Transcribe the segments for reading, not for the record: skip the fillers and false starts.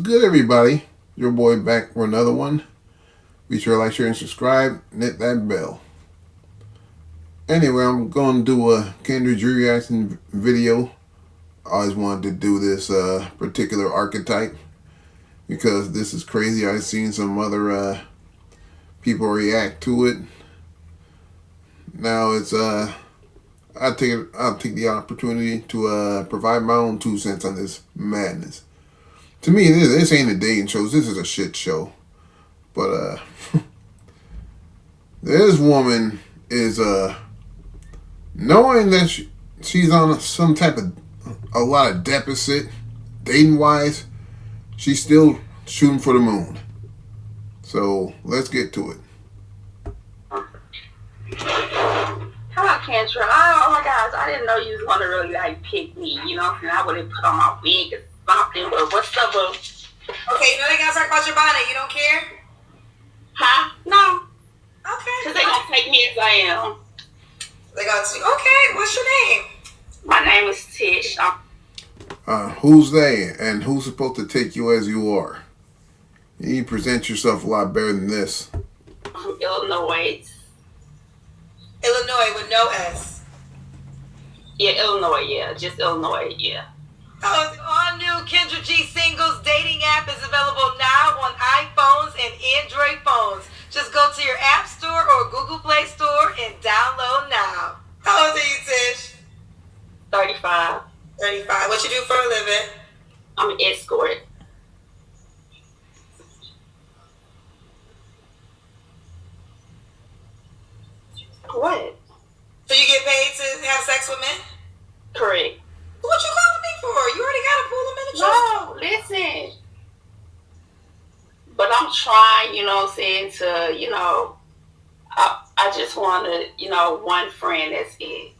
good, everybody? Your boy back for another one. Be sure to like, share, and subscribe, and hit that bell. Anyway, I'm going to do a Kendra Cam reaction video. I always wanted to do this particular archetype because this is crazy. I've seen some other people react to it. Now it's I'll take the opportunity to provide my own 2 cents on this madness. To me, this ain't a dating show. This is a shit show. But this woman is knowing that she's on some type of a lot of deficit dating wise. She's still shooting for the moon. So let's get to it. Hello, Kendra. Oh my gosh, I didn't know you was gonna really like pick me. You know, and I would have put on my wig or something. But what's up, boo? Okay, you know they gotta talk about your bonnet. You don't care? Huh? No. Okay. Cause they gonna take me as I am. They got to. Okay, what's your name? My name is Tish. Who's they, and who's supposed to take you as you are? You present yourself a lot better than this. I'm Illinois. Illinois with no S. Yeah, Illinois. Yeah, just Illinois. Yeah. Oh, the all-new Kendra G Singles dating app is available now on iPhones and Android phones. Just go to your App Store or Google Play Store and download now. How old are you, Tish? 35. 35. What you do for a living? I'm an escort. What? So you get paid to have sex with men? Correct. What you calling me for? You already got a pool of men. No, listen. But I'm trying, you know what I'm saying, to, you know, I just want to, you know, one friend, that's it.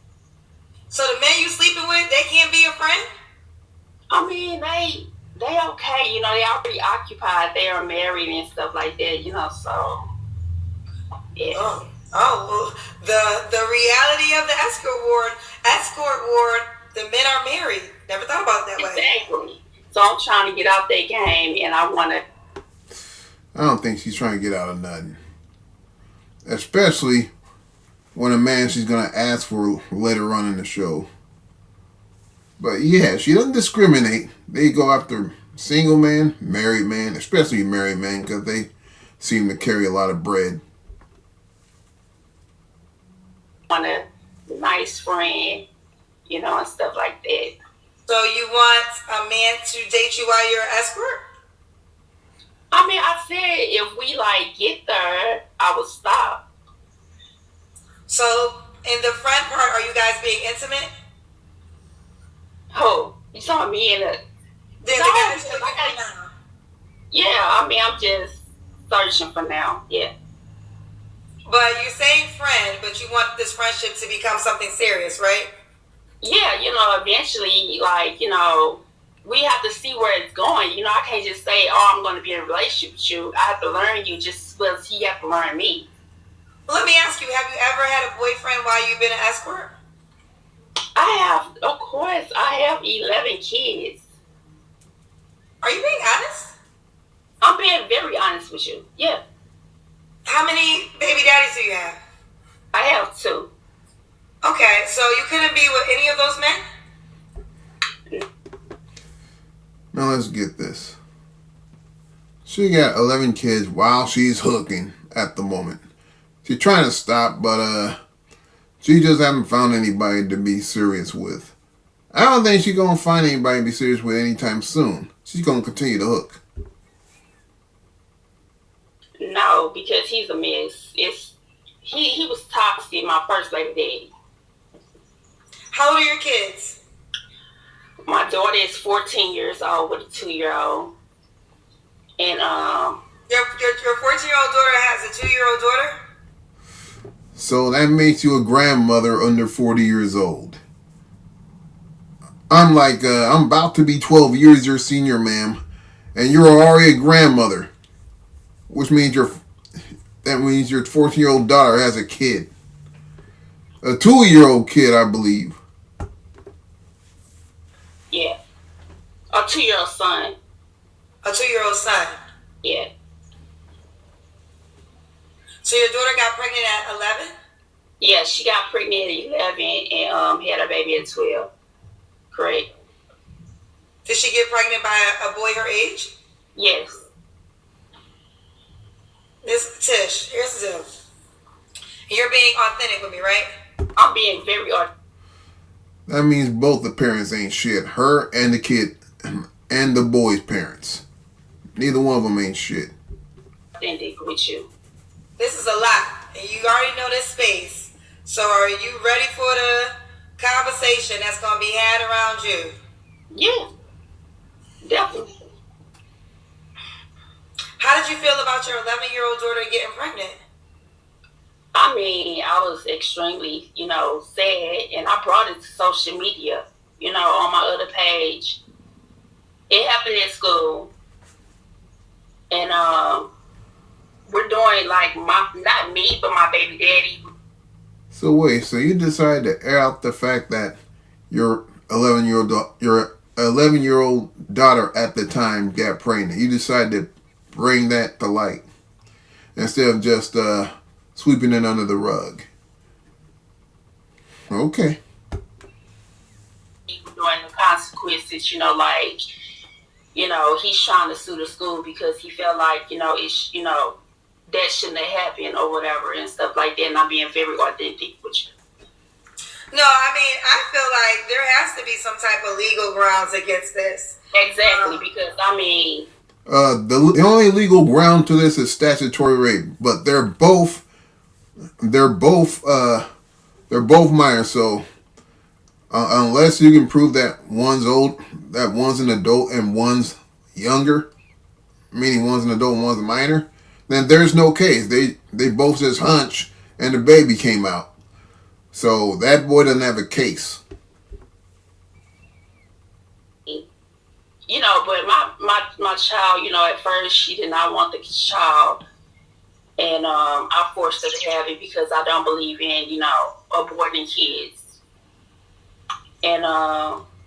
So the men you sleeping with, they can't be a friend? I mean, they okay, you know, they already occupied, they are married and stuff like that, you know, so, yeah. Oh, well, the reality of the escort ward, the men are married. Never thought about it that way. Exactly. So I'm trying to get out that game, and I want to. I don't think she's trying to get out of nothing. Especially when a man she's going to ask for later on in the show. But yeah, she doesn't discriminate. They go after single man, married man, especially married men, because they seem to carry a lot of bread. Want a nice friend, you know, and stuff like that. So you want a man to date you while you're an escort? I mean, I said if we like get there, I would stop. So in the front part, are you guys being intimate? Oh, you saw me in a. Yeah, I mean, I'm just searching for now. Yeah. But you're saying friend, but you want this friendship to become something serious, right? Yeah, you know, eventually, like, you know, we have to see where it's going. You know, I can't just say, oh, I'm going to be in a relationship with you. I have to learn you just as well as he have to learn me. Well, let me ask you, have you ever had a boyfriend while you've been an escort? I have, of course, I have 11 kids. Are you being honest? I'm being very honest with you. Yeah. How many baby daddies do you have? I have 2. Okay, so you couldn't be with any of those men? Now let's get this. She got 11 kids while she's hooking at the moment. She's trying to stop, but she just haven't found anybody to be serious with. I don't think she's going to find anybody to be serious with anytime soon. She's going to continue to hook. No, because he's a mess. He was toxic, my first baby daddy. How old are your kids? My daughter is 14 years old with a 2-year-old. And Your 14-year-old daughter has a 2-year-old daughter? So that makes you a grandmother under 40 years old. I'm about to be 12 years your senior, ma'am, and you're already a grandmother, which means your 14-year-old daughter has a kid, a 2-year-old kid, I believe. Yeah, a 2-year-old son. A 2-year-old son. Yeah. So your daughter got pregnant at 11? Yeah, she got pregnant at 11 and had a baby at 12. Correct. Did she get pregnant by a boy her age? Yes. This Tish, here's the deal. You're being authentic with me, right? I'm being very authentic. That means both the parents ain't shit. Her and the kid and the boy's parents. Neither one of them ain't shit. With you. This is a lot, and you already know this space. So are you ready for the conversation that's going to be had around you? Yeah, definitely. How did you feel about your 11-year-old daughter getting pregnant? I mean, I was extremely, sad, and I brought it to social media, on my other page. It happened at school, and we're doing like not me, but my baby daddy. So wait, so you decided to air out the fact that your 11-year-old daughter at the time got pregnant. You decided to bring that to light instead of just sweeping it under the rug. Okay. During the consequences, he's trying to sue the school because he felt like, that shouldn't have happened or whatever and stuff like that. And I'm being very authentic with you. No, I mean, I feel like there has to be some type of legal grounds against this. Exactly, because the only legal ground to this is statutory rape, but they're both minors. So unless you can prove that one's an adult and one's younger, meaning one's an adult and one's a minor, then there's no case. They both just hunch and the baby came out. So that boy doesn't have a case. But my child, at first she did not want the child. And I forced her to have it because I don't believe in, aborting kids. And,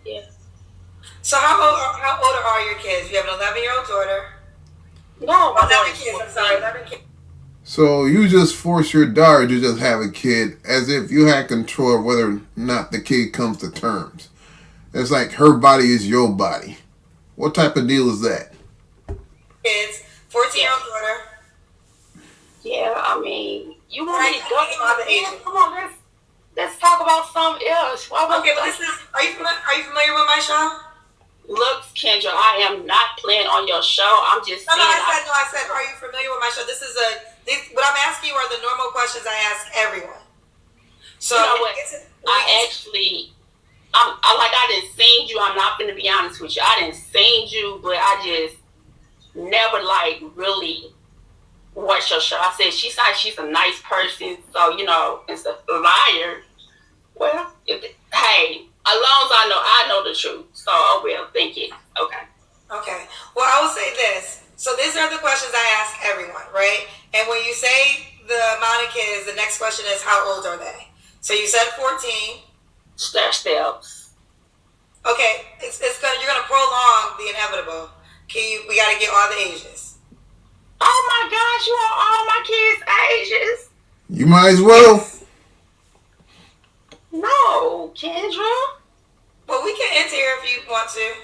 yeah. So how old are your kids? You have an 11-year-old daughter. No, 11 kids. I'm sorry, 11 kids. So you just force your daughter to just have a kid as if you had control of whether or not the kid comes to terms. It's like her body is your body. What type of deal is that? Kids, 14-year-old daughter. Yeah, I mean, you want me to go to other ages? Come on, let's talk about something else. Okay, but are you familiar with my show? Look, Kendra, I am not playing on your show. I'm just saying. I said, are you familiar with my show? What I'm asking you are the normal questions I ask everyone. So you know what? I didn't sing you. I'm not going to be honest with you. I didn't sing you, but I just never really watched your show. I said she's a nice person, so it's a liar. Well, hey, as long as I know the truth. So think it. Okay. Okay. Well, I will say this. So these are the questions I ask everyone, right? And when you say the amount of kids, the next question is how old are they? So you said 14. Steps. Okay, you're gonna prolong the inevitable. We gotta get all the ages. Oh my gosh, you want all my kids' ages? You might as well. Yes. No, Kendra. Well, we can end here if you want to.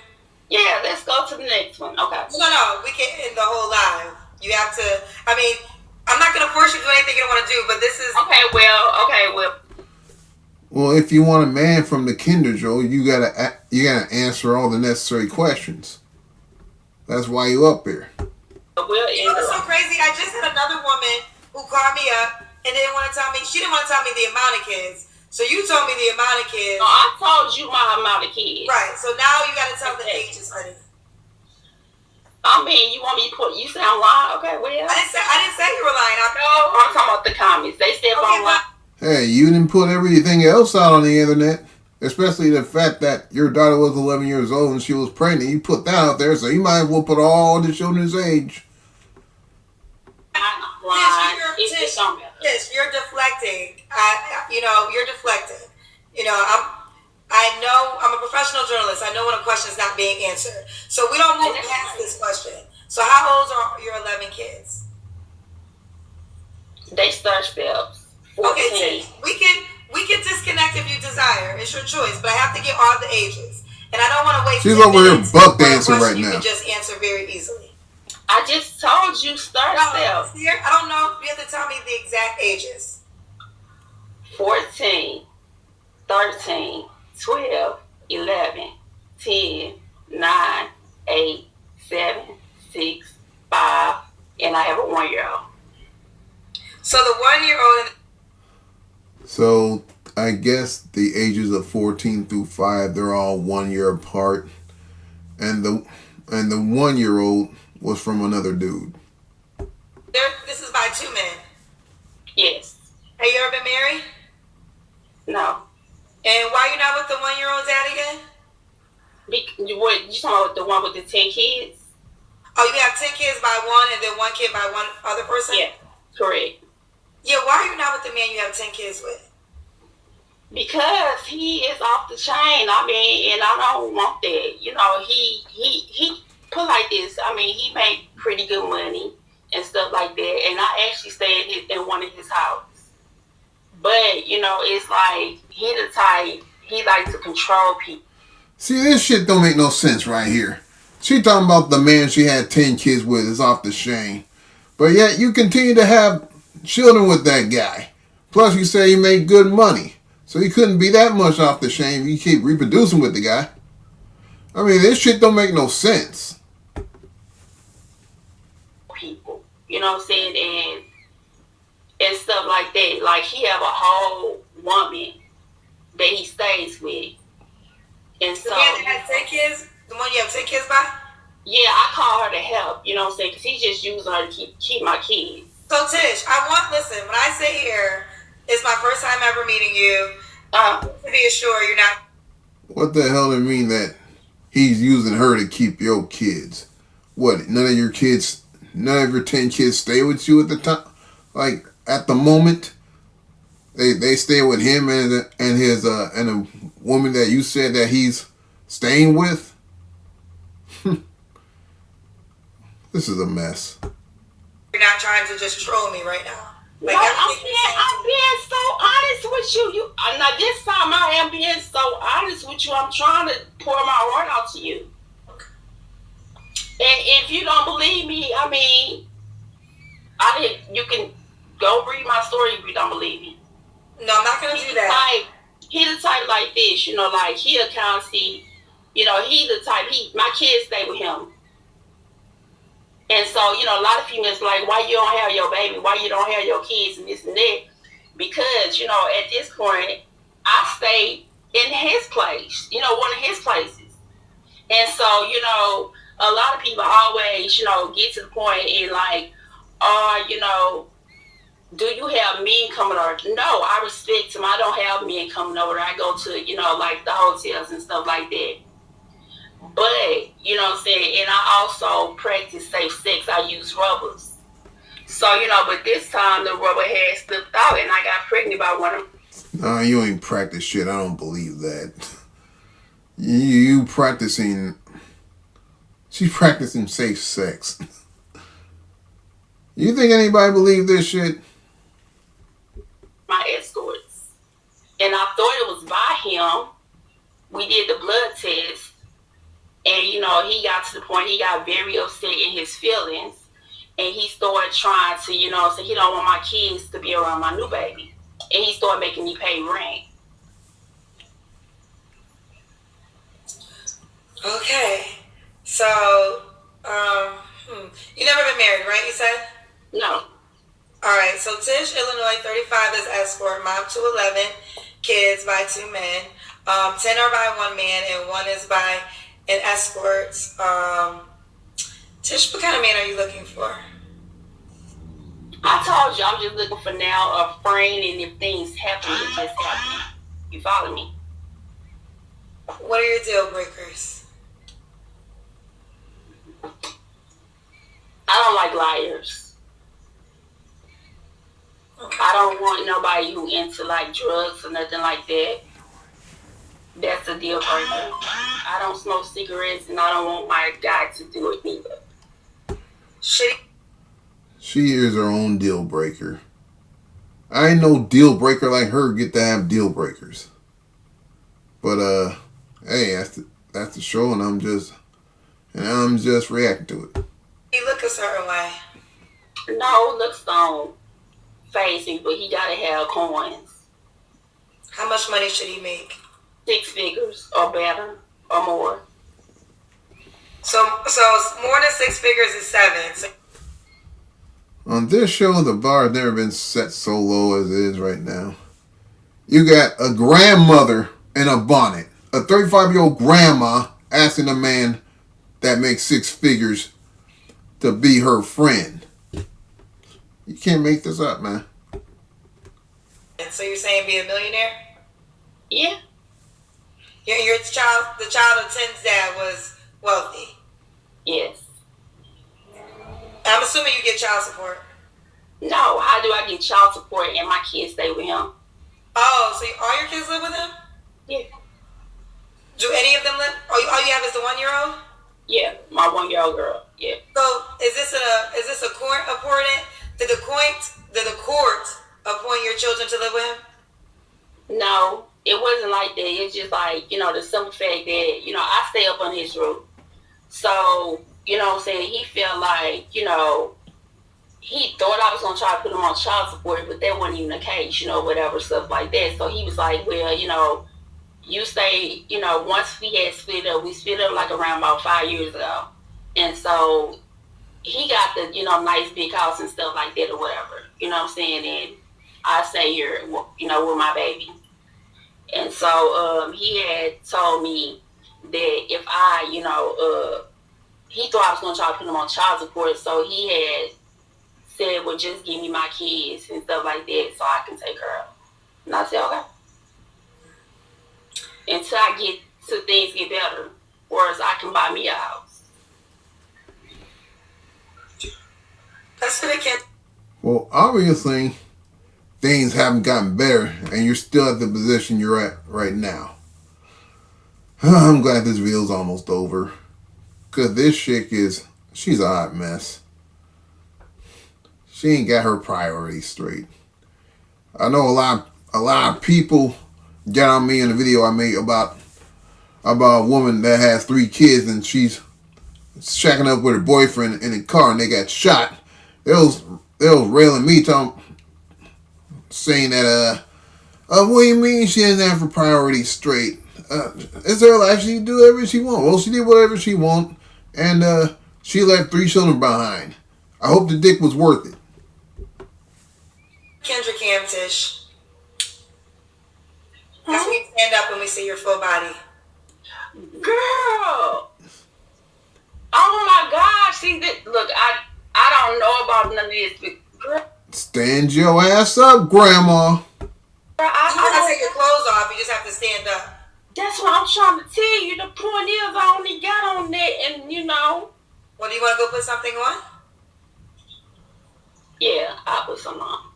Yeah, let's go to the next one. Okay. No, we can end the whole live. You have to. I mean, I'm not gonna force you to do anything you don't want to do, but this is. Okay, well. Well, if you want a man from the Kinder Joe, you gotta answer all the necessary questions. That's why you up here. It's so crazy. I just had another woman who called me up and didn't want to tell me. She didn't want to tell me the amount of kids. So you told me the amount of kids. No, I told you my amount of kids. Right. So now you got to tell the ages, honey. I mean, you want me to put? You say I'm lying? Okay, well. I didn't say you were lying. I'm talking about the comments. They said I'm lying. Hey, you didn't put everything else out on the internet, especially the fact that your daughter was 11 years old and she was pregnant. You put that out there, so you might as well put all the children's age. Tish, you're deflecting. You're deflecting. I I know I'm a professional journalist. I know when a question is not being answered. So we don't move past this question. So how old are your 11 kids? They start steps. 14. Okay, we can disconnect if you desire. It's your choice, but I have to get all the ages. And I don't want to waste. She's over here buck dancing right now. You can just answer very easily. I just told you start steps. I don't know. You have to tell me the exact ages. 14, 13, 12, 11, 10, 9, 8, 7, 6, 5, and I have a 1-year-old. So the 1-year-old. So I guess the ages of 14 through 5, they're all 1 year apart, and the 1-year-old was from another dude. This is by 2 men. Yes. Have you ever been married? No. And why you not with the 1-year-old dad again? What, you talking about the one with the 10 kids? Oh, you have 10 kids by one and then 1 kid by one other person? Yeah, correct. Yeah, why are you not with the man you have 10 kids with? Because he is off the chain. I mean, and I don't want that. You know, he put like this. I mean, he made pretty good money and stuff like that. And I actually stayed in one of his houses. But, you know, it's like he the type, he likes to control people. See, this shit don't make no sense right here. She talking about the man she had 10 kids with is off the chain. But yet you continue to have children with that guy. Plus you say he made good money. So he couldn't be that much off the chain if you keep reproducing with the guy. I mean, this shit don't make no sense. People, you know what I'm saying? And stuff like that. Like, he have a whole woman that he stays with. And so, the man that has 10 kids? The one you have 10 kids by? Yeah, I call her to help, you know what I'm saying? Because he just using her to keep my kids. So, Tish, listen, when I say here, it's my first time ever meeting you. To be assured, you're not. What the hell does it mean that he's using her to keep your kids? What, none of your 10 kids stay with you at the time? Like, at the moment? They stay with him and a woman that you said that he's staying with? This is a mess. You're not trying to just troll me right now. Like, no, I'm being so honest with you. Now this time I am being so honest with you. I'm trying to pour my heart out to you. And if you don't believe me, I mean, you can go read my story if you don't believe me. No, I'm not gonna do that. He the type like this, you know, like he a county, you know, he the type. My kids stay with him. And so, you know, a lot of females like, why you don't have your baby? Why you don't have your kids and this and that? Because, you know, at this point, I stayed in his place, you know, one of his places. And so, you know, a lot of people always, you know, get to the point and like, you know, do you have men coming over? No, I respect him. I don't have men coming over. I go to, you know, like the hotels and stuff like that. But, you know what I'm saying, and I also practice safe sex. I use rubbers. So, you know, but this time the rubber had slipped out and I got pregnant by one of them. No, you ain't practice shit. I don't believe that. You practicing... She's practicing safe sex. You think anybody believe this shit? My escorts. And I thought it was by him. We did the blood test. And, you know, he got to the point, he got very upset in his feelings. And he started trying to, you know, say he don't want my kids to be around my new baby. And he started making me pay rent. Okay. So, you never been married, right, you said? No. All right. So, Tish, Illinois, 35 is escort, mom to 11, kids by 2 men. 10 are by 1 man and 1 is by an escort. Tish, what kind of man are you looking for? I told you, I'm just looking for now a friend, and if things happen, it just happen. You follow me? What are your deal breakers? I don't like liars. Okay. I don't want nobody who into like drugs or nothing like that. That's a deal breaker. I don't smoke cigarettes, and I don't want my guy to do it either. She is her own deal breaker. I ain't no deal breaker like her get to have deal breakers. But hey, that's the show, and I'm just reacting to it. He look a certain way. No, looks don't phase me, but he gotta have coins. How much money should he make? 6 figures or better or more. So more than 6 figures is 7. So On this show, the bar has never been set so low as it is right now. You got a grandmother in a bonnet, a 35-year-old grandma asking a man that makes 6 figures to be her friend. You can't make this up, man. So you're saying be a millionaire? Yeah. Your child, the child of 10's dad was wealthy. Yes. I'm assuming you get child support. No, how do I get child support and my kids stay with him? Oh, so all your kids live with him? Yeah. Do any of them live? All you have is the 1-year-old? Yeah, my 1-year-old girl. Yeah. So is this a court appointed? Did the court appoint your children to live with him? No, it wasn't like that. It's just like, the simple fact that, I stay up on his roof. So, what I'm saying, he felt like, he thought I was going to try to put him on child support, but that wasn't even the case, whatever, stuff like that. So he was like, well, you stay, once we had split up like around about 5 years ago. And so he got the, nice big house and stuff like that or whatever, you know what I'm saying? And I stay here, with my baby. And so he had told me that if I, he thought I was going to try to put him on child support, so he had said, well, just give me my kids and stuff like that so I can take care of them. And I said, okay. Until things get better, whereas I can buy me a house. That's what it can. Well, obviously, things haven't gotten better, and you're still at the position you're at right now. I'm glad this video's almost over. Because this chick she's a hot mess. She ain't got her priorities straight. I know a lot of people got on me in the video I made about a woman that has 3 kids and she's shacking up with her boyfriend in a car and they got shot. They was railing me, saying that what do you mean she doesn't have her priorities straight? It's her life. She can do whatever she wants. Well, she did whatever she want, and she left 3 children behind. I hope the dick was worth it. Kendra Cam, Tish. That's when you stand up and we see your full body. Girl. Oh my gosh. See, look, I don't know about none of this, but girl. Stand your ass up, Grandma. You don't have to take your clothes off. You just have to stand up. That's what I'm trying to tell you. The point is, I only got on that, and Well, do you want to go put something on? Yeah, I'll put some on.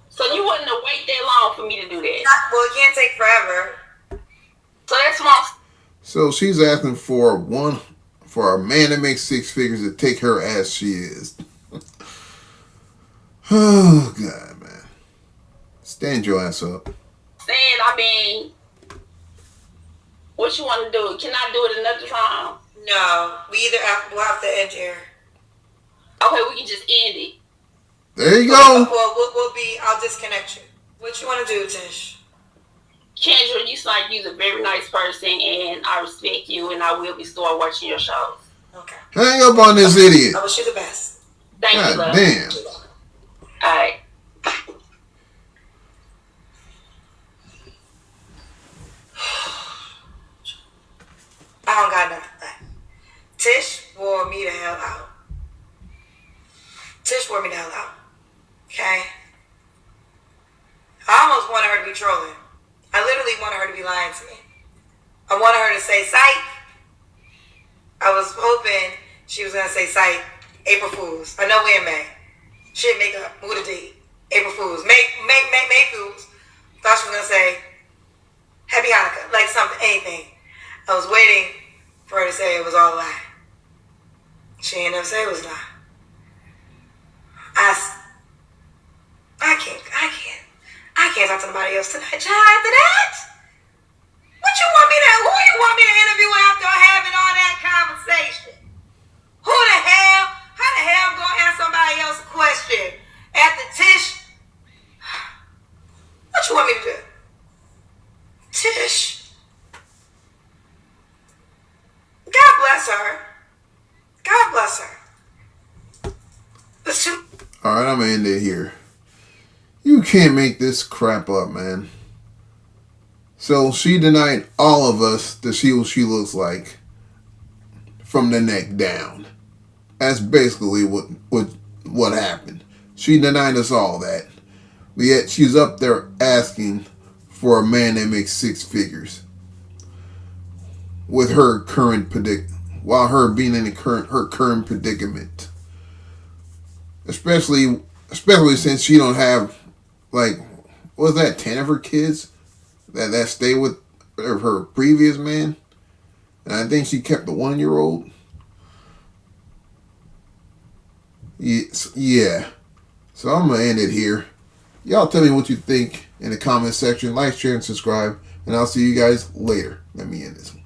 So you wouldn't have wait that long for me to do that. Well, it can't take forever. So that's what So she's asking for a man that makes 6 figures to take her as she is. Oh, God, man. Stand your ass up. saying, what you want to do? Can I do it another time? No, we'll have to end here. Okay, we can just end it. There you go. Well, I'll disconnect you. What you want to do, Tish? Kendra, you sound like you're a very nice person, and I respect you, and I will be start watching your shows. Okay. Hang up on this idiot. I wish you the best. Thank you, God love. damn. All right. I don't got nothing. Tish wore me the hell out. Tish wore me the hell out. Okay? I almost wanted her to be trolling. I literally wanted her to be lying to me. I wanted her to say, psych. I was hoping she was going to say, psych, April Fools. I know we're in May. Shit, make up. Who the date? April Fools. May Fools. Thought she was going to say, Happy Hanukkah, like something, anything. I was waiting for her to say it was all a lie. She ain't never say it was a lie. I can't talk to nobody else tonight. Child, after that, who you want me to interview after having all that conversation? Who the hell? How the hell I'm gonna ask somebody else a question after Tish? What you want me to do? Tish. God bless her. God bless her. Let's do. Alright, I'm gonna end it here. You can't make this crap up, man. So she denied all of us to see what she looks like from the neck down. That's basically what happened. She denied us all that. But yet she's up there asking for a man that makes 6 figures. With her current while her being in her current predicament. Especially since she don't have, like, what was that, 10 of her kids that stay with her previous man? And I think she kept the 1-year-old. Yeah. So I'm going to end it here. Y'all tell me what you think in the comment section. Like, share, and subscribe. And I'll see you guys later. Let me end this one.